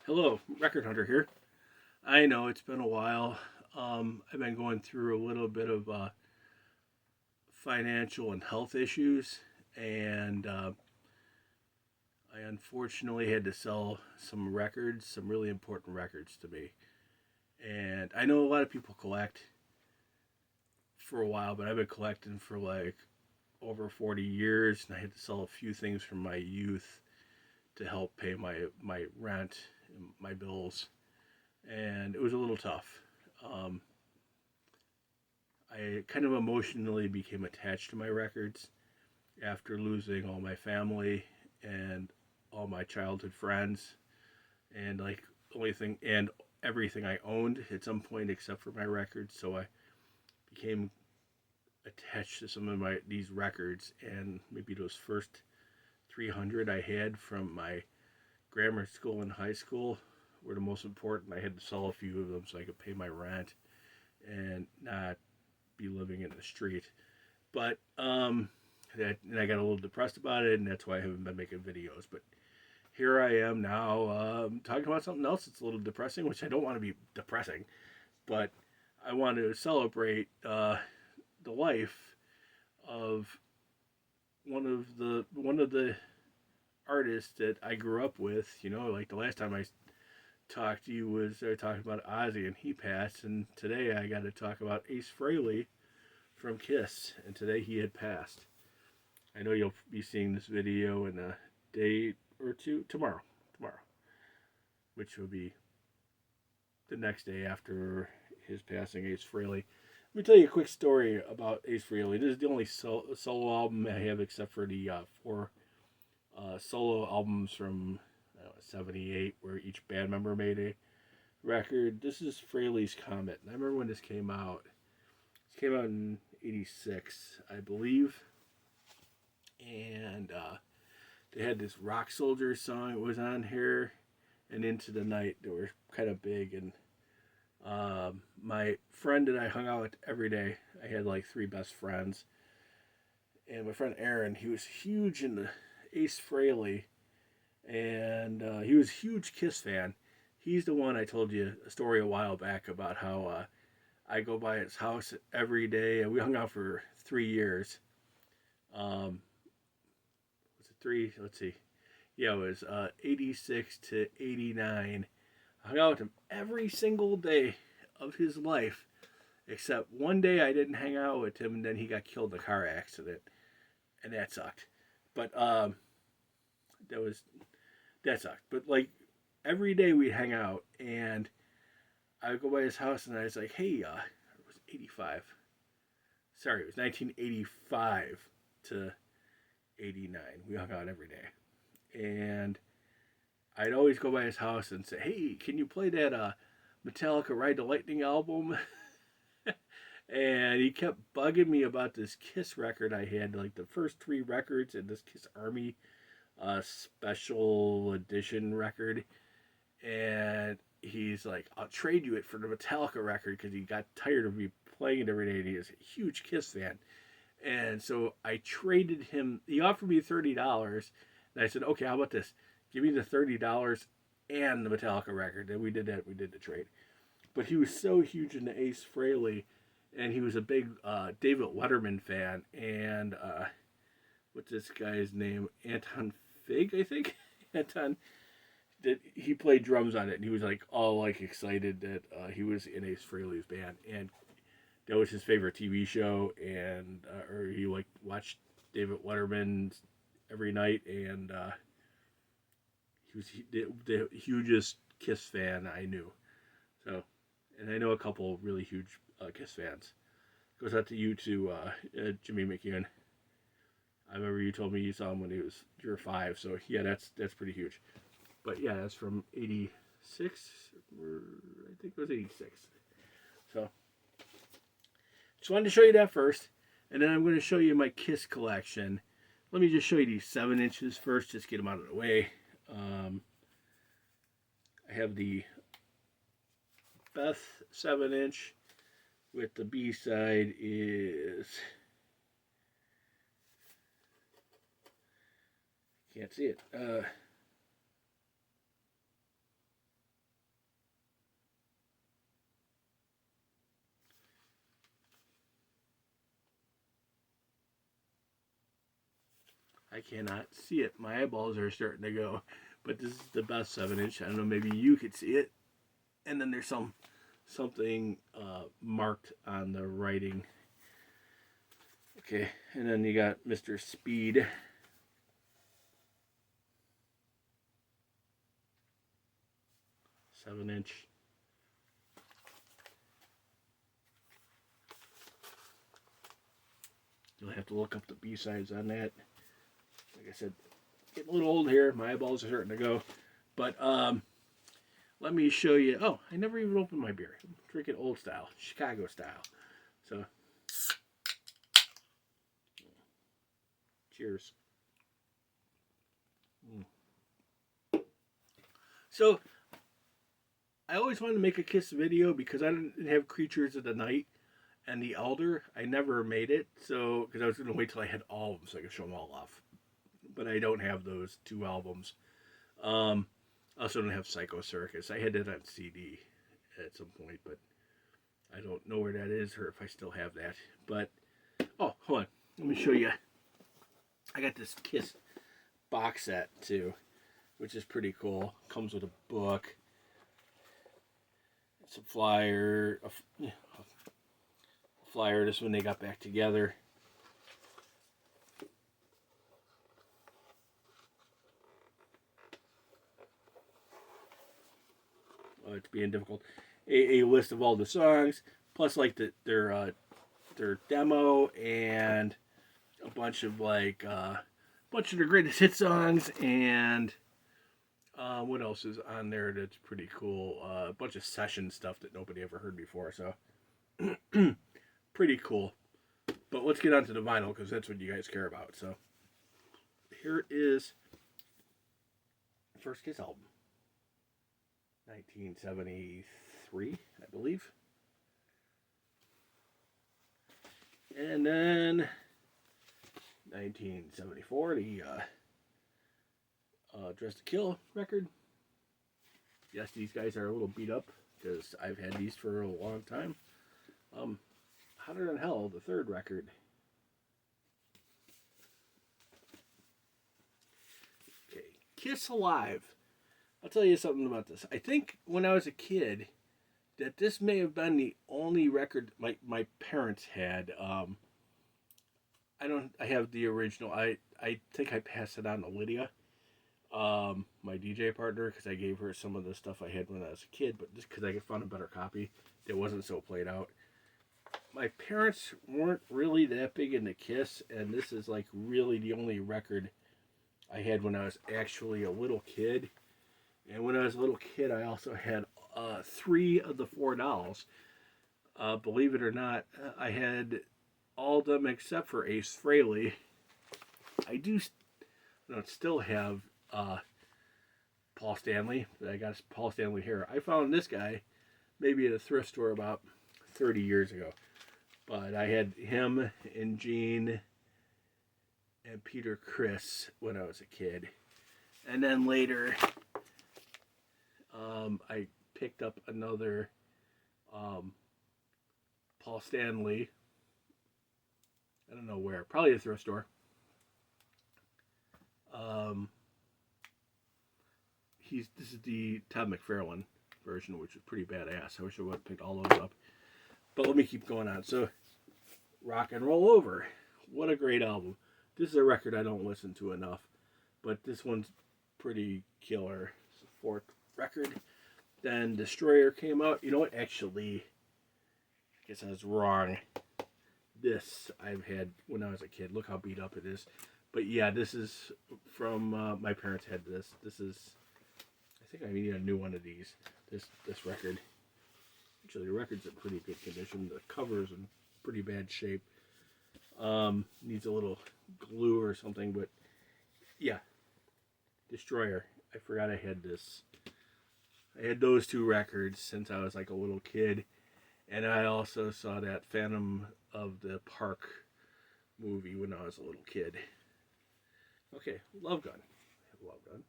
Hello, Record Hunter here. I know it's been a while. I've been going through a little bit of financial and health issues, and I unfortunately had to sell some records, some really important records to me. And I know a lot of people collect for a while, but I've been collecting for like over 40 years, and I had to sell a few things from my youth to help pay my rent and my bills, and it was a little tough. Um, I kind of emotionally became attached to my records after losing all my family and all my childhood friends, and like the only thing and everything I owned at some point except for my records. So I became attached to some of my these records, and maybe those first 300 I had from my grammar school and high school were the most important. I had to sell a few of them so I could pay my rent and not be living in the street. But and I got a little depressed about it, and that's why I haven't been making videos. But here I am now talking about something else that's a little depressing, which I don't want to be depressing, but I want to celebrate the life of one of the artists that I grew up with. You know, like the last time I talked to you was talking about Ozzy, and he passed, and today I got to talk about Ace Frehley from Kiss, and today he had passed. I know you'll be seeing this video in a day or two tomorrow, which will be the next day after his passing, Ace Frehley. Let me tell you a quick story about Ace Frehley. This is the only solo album I have, except for the four solo albums from '78, where each band member made a record. This is Frehley's Comet, and I remember when this came out. This came out in '86, I believe, and they had this Rock Soldier song that was on here, and Into the Night. They were kind of big, and my friend that I hung out with every day, I had like three best friends, and my friend Aaron, he was huge into Ace Frehley, and he was a huge Kiss fan. He's the one I told you a story a while back about how I go by his house every day, and we hung out for 3 years. Um, was it three? Let's see. Yeah, it was 86 to 89. I hung out with him every single day of his life, except one day I didn't hang out with him, and then he got killed in a car accident, and that sucked. But that was that sucked. But like every day we'd hang out, and I would go by his house, and I was like, "Hey, it was 85. Sorry, it was 1985 to 89. We hung out every day, and I'd always go by his house and say, "Hey, can you play that Metallica Ride the Lightning album?" And he kept bugging me about this Kiss record I had, like the first three records in this Kiss Army special edition record. And he's like, "I'll trade you it for the Metallica record," because he got tired of me playing it every day, and he is a huge Kiss fan. And so I traded him. He offered me $30, and I said, "Okay, how about this? Give me the $30 and the Metallica record." And we did that. We did the trade. But he was so huge into Ace Frehley, and he was a big David Letterman fan. And what's this guy's name? Anton Fig, I think. Anton. That he played drums on it, and he was like all like excited that he was in Ace Frehley's band, and that was his favorite TV show, and or he like watched David Letterman every night, and he was the hugest Kiss fan I knew. So, and I know a couple really huge Kiss fans. Goes out to you too, Jimmy McEwen. I remember you told me you saw him when you were 5. So yeah, that's pretty huge. But yeah, that's from '86. I think it was '86. So just wanted to show you that first, and then I'm going to show you my Kiss collection. Let me just show you these 7 inches first, just get them out of the way. I have the Beth 7 inch with the B side is, can't see it. I cannot see it. My eyeballs are starting to go. But this is the best 7-inch. I don't know, maybe you could see it. And then there's something marked on the writing. Okay, and then you got Mr. Speed. Seven-inch. You'll have to look up the B-sides on that. Like I said, getting a little old here. My eyeballs are starting to go. But let me show you. Oh, I never even opened my beer. I'm drinking old style, Chicago style. So, cheers. So, I always wanted to make a Kiss video because I didn't have Creatures of the Night and The Elder. I never made it, so because I was going to wait till I had all of them so I could show them all off. But I don't have those 2 albums. I also don't have Psycho Circus. I had it on CD at some point, but I don't know where that is or if I still have that. But, oh, hold on. Let me show you. I got this Kiss box set, too, which is pretty cool. Comes with a book. It's a flyer. A flyer, this when they got back together. It's being difficult. A list of all the songs, plus like their demo and a bunch of like bunch of their greatest hit songs and what else is on there that's pretty cool? A bunch of session stuff that nobody ever heard before. So pretty cool. But let's get on to the vinyl because that's what you guys care about. So here is the first Kiss album. 1973, I believe. And then 1974, the Dress to Kill record. Yes, these guys are a little beat up because I've had these for a long time. Hotter Than Hell, the third record. Okay, Kiss Alive. I'll tell you something about this. I think when I was a kid, that this may have been the only record my parents had. I have the original. I think I passed it on to Lydia, my DJ partner, because I gave her some of the stuff I had when I was a kid, but just because I could find a better copy that wasn't so played out. My parents weren't really that big into Kiss, and this is like really the only record I had when I was actually a little kid. And when I was a little kid, I also had 3 of the 4 dolls. Believe it or not, I had all of them except for Ace Frehley. I still have Paul Stanley. I got Paul Stanley here. I found this guy maybe at a thrift store about 30 years ago. But I had him and Gene and Peter Criss when I was a kid. And then later, I picked up another Paul Stanley. I don't know where. Probably a thrift store. This is the Todd McFarlane version, which is pretty badass. I wish I would have picked all those up. But let me keep going on. So, Rock and Roll Over. What a great album. This is a record I don't listen to enough. But this one's pretty killer. It's the 4th record. Then Destroyer came out. You know what? Actually, I guess I was wrong. This I've had when I was a kid. Look how beat up it is. But yeah, this is from my parents had this. This is, I think I need a new one of these. This record. Actually, the record's in pretty good condition. The cover's in pretty bad shape. Needs a little glue or something, but yeah. Destroyer. I forgot I had this. I had those 2 records since I was like a little kid. And I also saw that Phantom of the Park movie when I was a little kid. Okay, Love Gun. I have Love Gun.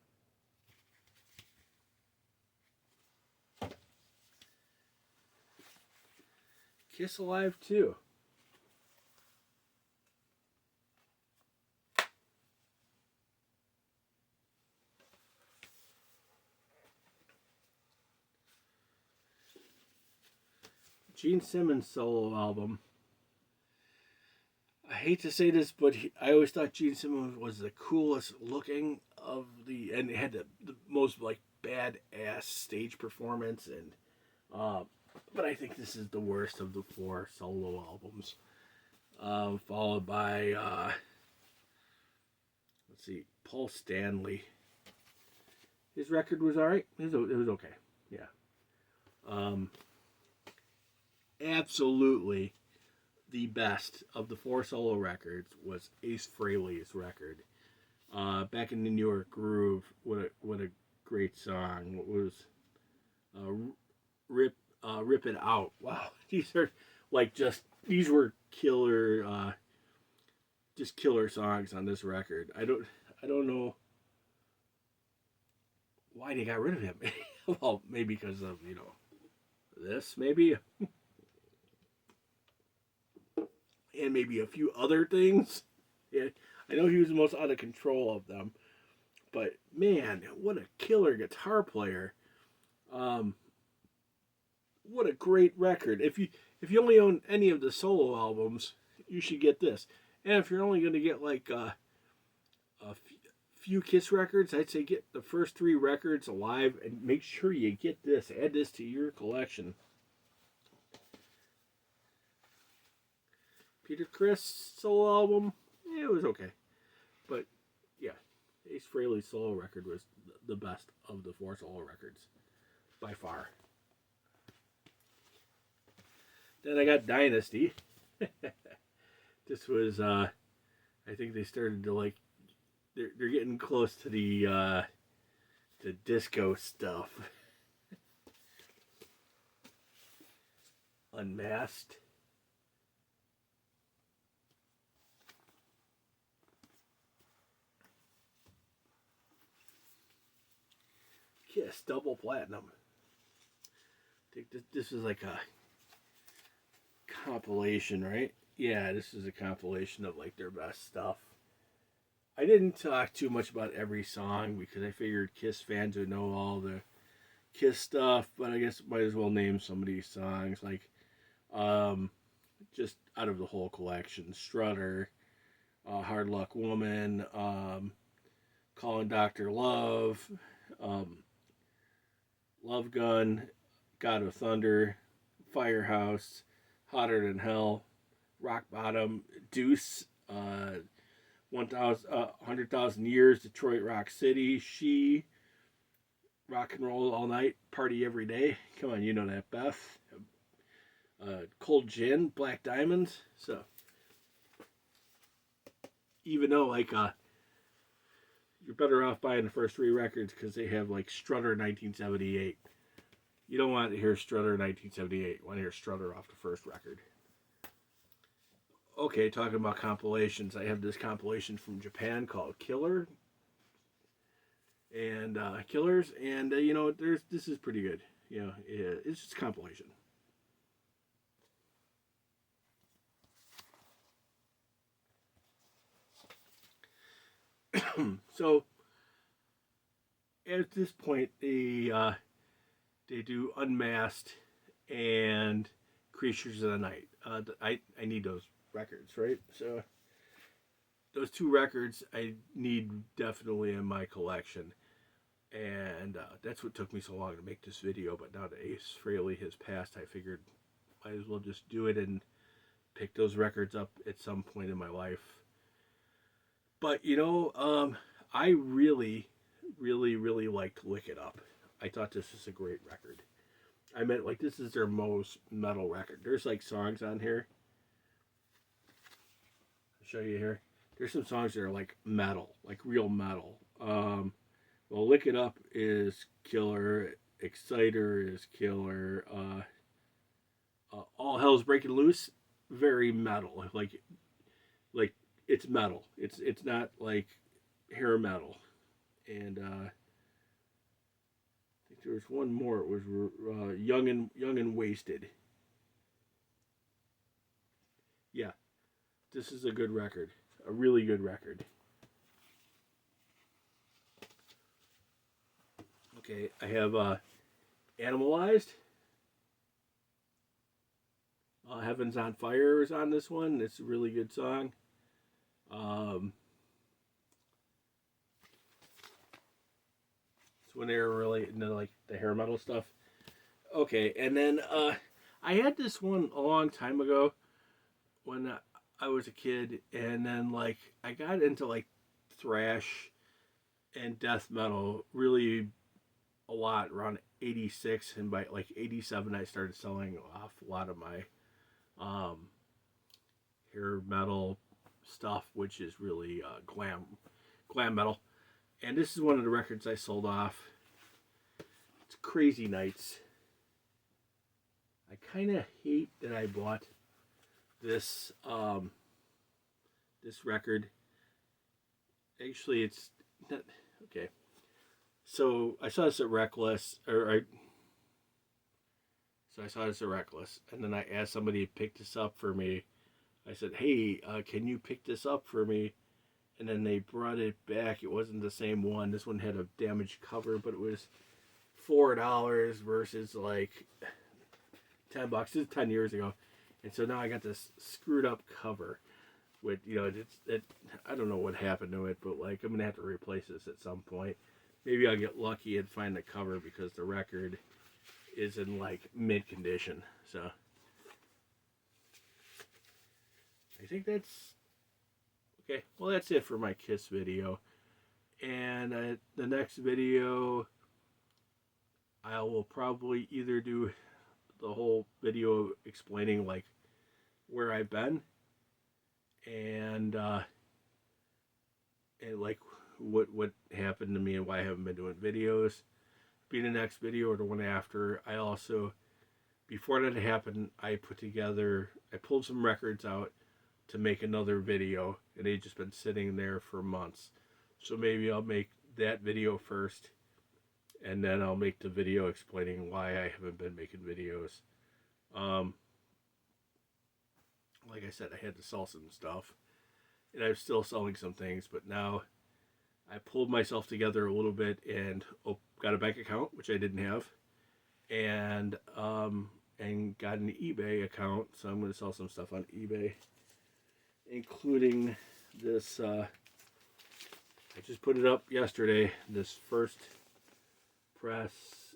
Kiss Alive 2. Gene Simmons solo album. I hate to say this, but I always thought Gene Simmons was the coolest looking of the, and had the most like badass stage performance, and uh, but I think this is the worst of the 4 solo albums. Followed by let's see, Paul Stanley. His record was alright. It was okay. Yeah. Um, Absolutely the best of the 4 solo records was Ace Frehley's record. Back in the New York Groove. What a great song. It was uh, Rip It Out. Wow, these are like these were killer, just killer songs on this record. I don't know why they got rid of him. Well, maybe because of this, maybe, and maybe a few other things. Yeah, I know he was the most out of control of them, but man, what a killer guitar player! Um, what a great record! If you only own any of the solo albums, you should get this. And if you're only going to get like a few Kiss records, I'd say get the first 3 records alive and make sure you get this. Add this to your collection. Peter Criss solo album, it was okay. But yeah, Ace Frehley's solo record was the best of the 4 solo records by far. Then I got Dynasty. This was I think they started to like they're getting close to the disco stuff. Unmasked. Kiss double platinum. I think this is like a compilation, right? Yeah, this is a compilation of like their best stuff. I didn't talk too much about every song because I figured Kiss fans would know all the Kiss stuff, but I guess might as well name some of these songs, like just out of the whole collection: Strutter, Hard Luck Woman, Calling Dr. Love, um, Love Gun, God of Thunder, Firehouse, Hotter Than Hell, Rock Bottom, Deuce, 100,000 Years, Detroit Rock City, She, Rock and Roll All Night, Party Every Day. Come on, you know that, Beth. Cold Gin, Black Diamonds. So, even though, like, you're better off buying the first 3 records because they have, like, Strutter 1978. You don't want to hear Strutter 1978. You want to hear Strutter off the first record. Okay, talking about compilations, I have this compilation from Japan called Killer and Killers, and this is pretty good. It's just a compilation. So at this point, they do Unmasked and Creatures of the Night. I need those records, right? So those 2 records I need definitely in my collection, and that's what took me so long to make this video. But now that Ace Frehley has passed, I figured might as well just do it and pick those records up at some point in my life. But I really, really, really liked Lick It Up. I thought this was a great record. I meant, like, this is their most metal record. There's like songs on here. I'll show you here. There's some songs that are like metal, like real metal. Well, Lick It Up is killer. Exciter is killer. All Hell's Breaking Loose, very metal. Like it's metal. It's not like hair metal. And I think there was one more. It was Young and Wasted. Yeah, this is a good record. A really good record. Okay, I have Animalized. Heaven's on Fire is on this one. It's a really good song. It's when they were really into like the hair metal stuff. Okay, and then I had this one a long time ago when I was a kid, and then like I got into like thrash and death metal really a lot around 86, and by like 87 I started selling off a lot of my um, hair metal stuff, which is really glam metal. And this is one of the records I sold off. It's Crazy Nights. I kind of hate that I bought this this record. Actually, it's not okay. So I saw this at Reckless, so I saw this at Reckless, and then I asked somebody to pick this up for me. I said, "Hey, can you pick this up for me?" And then they brought it back. It wasn't the same one. This one had a damaged cover, but it was $4 versus like $10. This is 10 years ago, and so now I got this screwed up cover. With I don't know what happened to it, but like I'm gonna have to replace this at some point. Maybe I'll get lucky and find the cover because the record is in like mid condition. So I think that's okay. Well, that's it for my Kiss video, and the next video I will probably either do the whole video explaining like where I've been and like what happened to me and why I haven't been doing videos. Be the next video or the one after. I also, before that happened, I pulled some records out to make another video, and they've just been sitting there for months. So maybe I'll make that video first, and then I'll make the video explaining why I haven't been making videos. Like I said, I had to sell some stuff, and I'm still selling some things, but now I pulled myself together a little bit and got a bank account, which I didn't have, and got an eBay account, so I'm going to sell some stuff on eBay, including this. I just put it up yesterday. This first press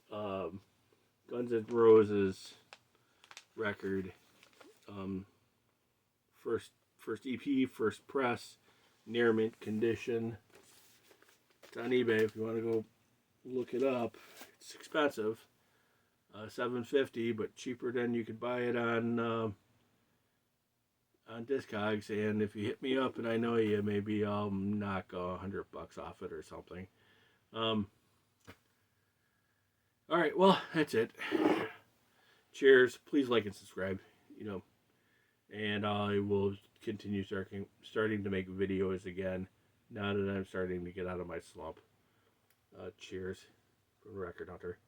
Guns N' Roses record. First EP, first press, near mint condition. It's on eBay if you want to go look it up. It's expensive, $750, but cheaper than you could buy it on Discogs. And if you hit me up and I know you, maybe I'll knock $100 off it or something. All right, well that's it. Cheers. Please like and subscribe. And I will continue starting to make videos again now that I'm starting to get out of my slump. Cheers from Record Hunter.